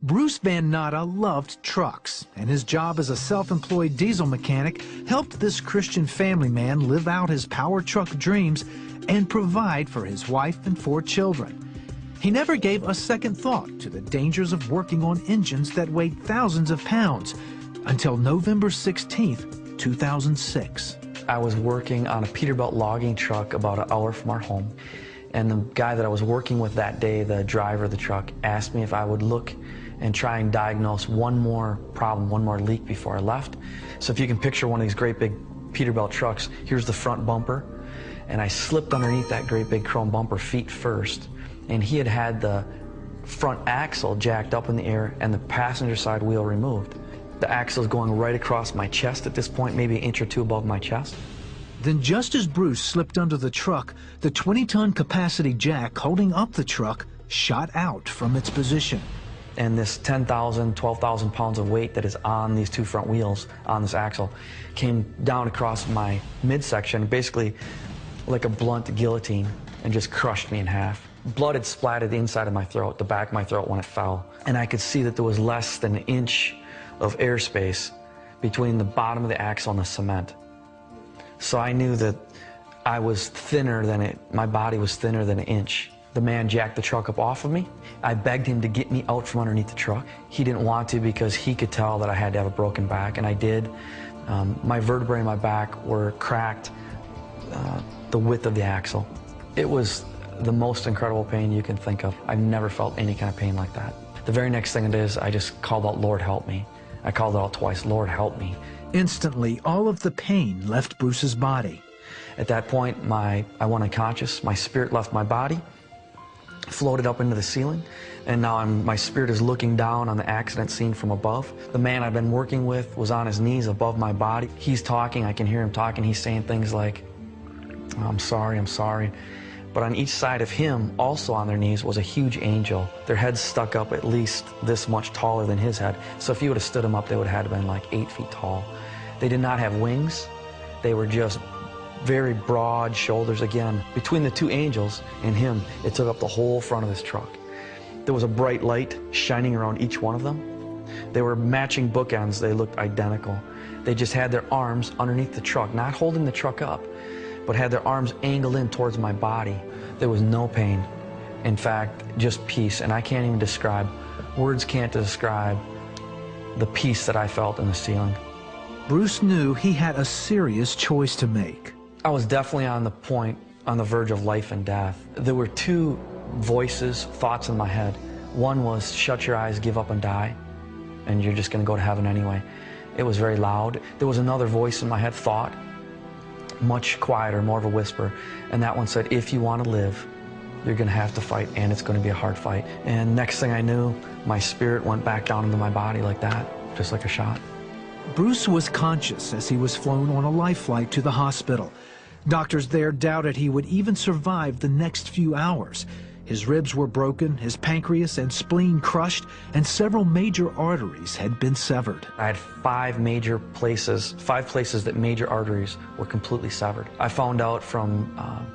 Bruce Van Natta loved trucks, and his job as a self-employed diesel mechanic helped this Christian family man live out his power truck dreams and provide for his wife and 4 children. He never gave a second thought to the dangers of working on engines that weighed thousands of pounds until November 16th, 2006. I was working on a Peterbilt logging truck about an hour from our home, and the guy that I was working with that day, the driver of the truck, asked me if I would look and try and diagnose one more problem, one more leak before I left. So if you can picture one of these great big Peterbilt trucks, here's the front bumper, and I slipped underneath that great big chrome bumper feet first, and he had the front axle jacked up in the air and the passenger side wheel removed. The axle is going right across my chest at this point, maybe an inch or 2 above my chest. Then just as Bruce slipped under the truck, the 20-ton capacity jack holding up the truck shot out from its position. And this 10,000, 12,000 pounds of weight that is on these 2 front wheels on this axle came down across my midsection, basically like a blunt guillotine, and just crushed me in half. Blood had splattered the inside of my throat, the back of my throat when it fell. And I could see that there was less than an inch of airspace between the bottom of the axle and the cement. So I knew that I was thinner than my body was thinner than an inch. The man jacked the truck up off of me. I begged him to get me out from underneath the truck. He didn't want to because he could tell that I had to have a broken back, and I did. My vertebrae in my back were cracked the width of the axle. It was the most incredible pain you can think of. I've never felt any kind of pain like that. The very next thing it is, I just called out, "Lord, help me." I called it out twice, "Lord, help me." Instantly, all of the pain left Bruce's body. At that point, I went unconscious. My spirit left my body, floated up into the ceiling, and now my spirit is looking down on the accident scene from above. The man I've been working with was on his knees above my body. He's talking, I can hear him talking. He's saying things like, "I'm sorry, I'm sorry." But on each side of him, also on their knees, was a huge angel. Their heads stuck up at least this much taller than his head. So if you would have stood them up, they would have had to been like 8 feet tall. They did not have wings. They were just very broad shoulders. Again, between the 2 angels and him, it took up the whole front of this truck. There was a bright light shining around each one of them. They were matching bookends. They looked identical. They just had their arms underneath the truck, not holding the truck up, but had their arms angled in towards my body. There was no pain. In fact, just peace. And I can't even describe, words can't describe the peace that I felt in the ceiling. Bruce knew he had a serious choice to make. I was definitely on the verge of life and death. There were 2 voices, thoughts in my head. One was, shut your eyes, give up and die, and you're just gonna go to heaven anyway. It was very loud. There was another voice in my head, thought, much quieter, more of a whisper, and that one said, if you want to live, you're going to have to fight, and it's going to be a hard fight. And next thing I knew, my spirit went back down into my body like that, just like a shot. Bruce was conscious as he was flown on a life flight to the hospital. Doctors there doubted he would even survive the next few hours. His ribs were broken, his pancreas and spleen crushed, and several major arteries had been severed. I had 5 places that major arteries were completely severed. I found out from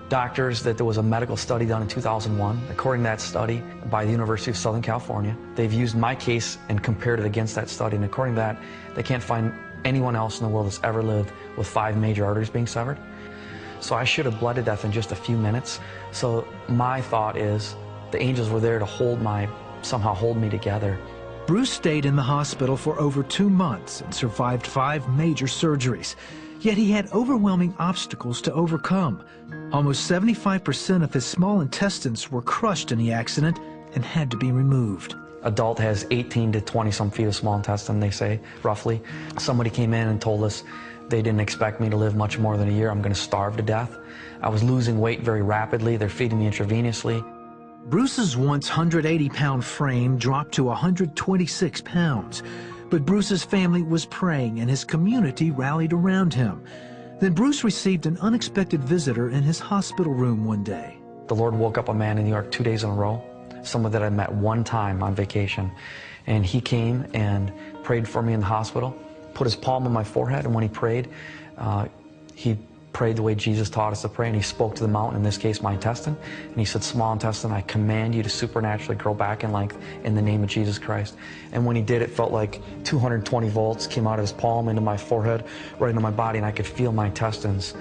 doctors that there was a medical study done in 2001. According to that study by the University of Southern California, they've used my case and compared it against that study, and according to that, they can't find anyone else in the world that's ever lived with 5 major arteries being severed. So I should have bled to death in just a few minutes. So my thought is the angels were there to somehow hold me together. Bruce stayed in the hospital for over 2 months and survived 5 major surgeries. Yet he had overwhelming obstacles to overcome. Almost 75% of his small intestines were crushed in the accident and had to be removed. Adult has 18 to 20 some feet of small intestine, they say, roughly. Somebody came in and told us they didn't expect me to live much more than a year. I'm going to starve to death. I was losing weight very rapidly. They're feeding me intravenously. Bruce's once 180-pound frame dropped to 126 pounds. But Bruce's family was praying and his community rallied around him. Then Bruce received an unexpected visitor in his hospital room one day. The Lord woke up a man in New York 2 days in a row, someone that I met one time on vacation. And he came and prayed for me in the hospital, put his palm on my forehead, and when he prayed, he prayed the way Jesus taught us to pray, and he spoke to the mountain, in this case my intestine, and he said, small intestine, I command you to supernaturally grow back in length in the name of Jesus Christ. And when he did, it felt like 220 volts came out of his palm into my forehead, right into my body, and I could feel my intestines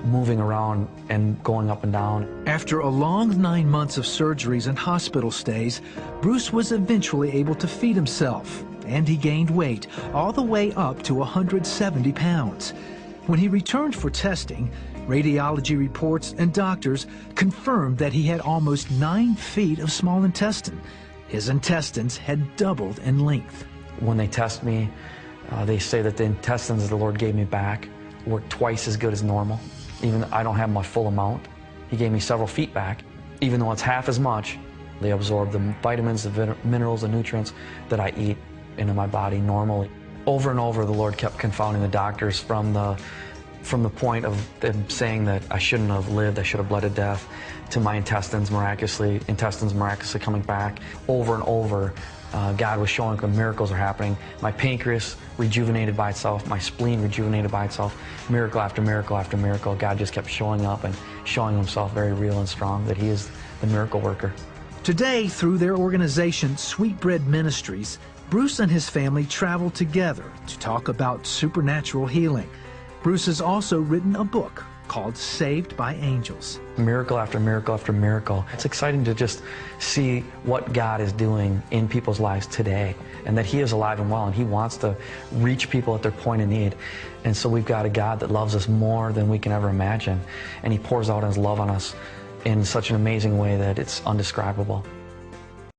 moving around and going up and down. After a long 9 months of surgeries and hospital stays, Bruce was eventually able to feed himself, and he gained weight, all the way up to 170 pounds. When he returned for testing, radiology reports and doctors confirmed that he had almost 9 feet of small intestine. His intestines had doubled in length. When they test me, they say that the intestines that the Lord gave me back work twice as good as normal. Even though I don't have my full amount, he gave me several feet back. Even though it's half as much, they absorb the vitamins, the minerals, the nutrients that I eat into my body normally. Over and over, the Lord kept confounding the doctors from the point of them saying that I shouldn't have lived, I should have bled to death, to my intestines miraculously coming back. Over and over, God was showing that miracles are happening. My pancreas rejuvenated by itself, my spleen rejuvenated by itself, miracle after miracle after miracle. God just kept showing up and showing himself very real and strong, that he is the miracle worker. Today, through their organization, Sweetbread Ministries, Bruce and his family travel together to talk about supernatural healing. Bruce has also written a book called Saved by Angels. Miracle after miracle after miracle. It's exciting to just see what God is doing in people's lives today, and that he is alive and well, and he wants to reach people at their point of need. And so we've got a God that loves us more than we can ever imagine, and he pours out his love on us in such an amazing way that it's undescribable.